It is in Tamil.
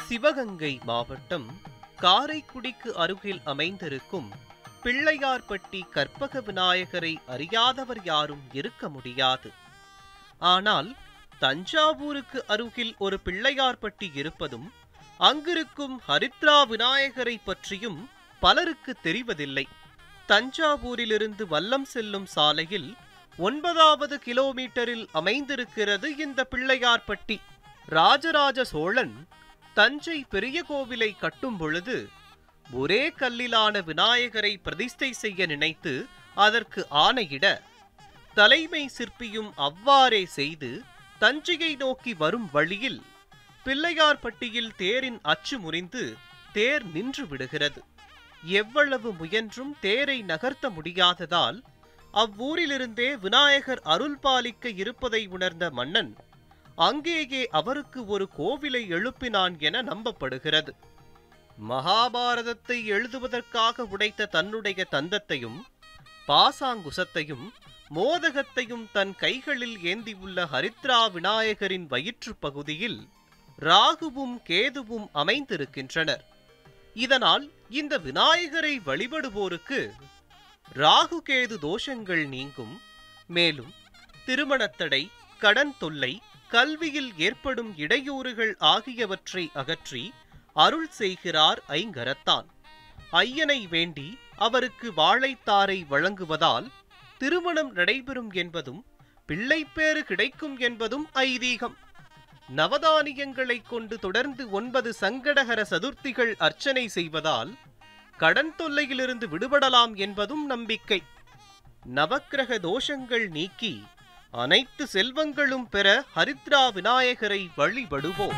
சிவகங்கை மாவட்டம் காரைக்குடிக்கு அருகில் அமைந்திருக்கும் பிள்ளையார்பட்டி கற்பக விநாயகரை அறியாதவர் யாரும் இருக்க முடியாது. ஆனால் தஞ்சாவூருக்கு அருகில் ஒரு பிள்ளையார்பட்டி இருப்பதும் அங்கிருக்கும் ஹரித்ரா விநாயகரை பற்றியும் பலருக்கு தெரிவதில்லை. தஞ்சாவூரிலிருந்து வல்லம் செல்லும் சாலையில் 9வது கிலோமீட்டரில் அமைந்திருக்கிறது இந்த பிள்ளையார்பட்டி. ராஜராஜ சோழன் தஞ்சை பெரிய கோவிலை கட்டும் பொழுது ஒரே கல்லிலான விநாயகரை பிரதிஷ்டை செய்ய நினைத்து அதற்கு ஆணையிட தலைமை சிற்பியும் அவ்வாறே செய்து தஞ்சையை நோக்கி வரும் வழியில் பிள்ளையார்பட்டியில் தேரின் அச்சு முறிந்து தேர் நின்று விடுகிறது. எவ்வளவு முயன்றும் தேரை நகர்த்த முடியாததால் அவ்வூரிலிருந்தே விநாயகர் அருள் பாலிக்க இருப்பதை உணர்ந்த மன்னன் அங்கேயே அவருக்கு ஒரு கோவிலை எழுப்பினான் என நம்பப்படுகிறது. மகாபாரதத்தை எழுதுவதற்காக உடைத்த தன்னுடைய தந்தத்தையும் பாசாங்குசத்தையும் மோதகத்தையும் தன் கைகளில் ஏந்தியுள்ள ஹரித்ரா விநாயகரின் வயிற்று பகுதியில் ராகுவும் கேதுவும் அமைந்திருக்கின்றனர். இதனால் இந்த விநாயகரை வழிபடுவோருக்கு ராகு கேது தோஷங்கள் நீங்கும். மேலும் திருமணத்தடை, கடன் தொல்லை, கல்வியில் ஏற்படும் இடையூறுகள் ஆகியவற்றை அகற்றி அருள் செய்கிறார் ஐங்கரத்தான். ஐயனை வேண்டி அவருக்கு வாழைத்தாரை வழங்குவதால் திருமணம் நடைபெறும் என்பதும் பிள்ளைப்பேறு கிடைக்கும் என்பதும் ஐதீகம். நவதானியங்களை கொண்டு தொடர்ந்து 9 சங்கடஹர சதுர்த்திகள் அர்ச்சனை செய்வதால் கடன் தொல்லையிலிருந்து விடுபடலாம் என்பதும் நம்பிக்கை. நவக்கிரக தோஷங்கள் நீக்கி அனைத்து செல்வங்களும் பெற ஹரித்ரா விநாயகரை வழிபடுவோம்.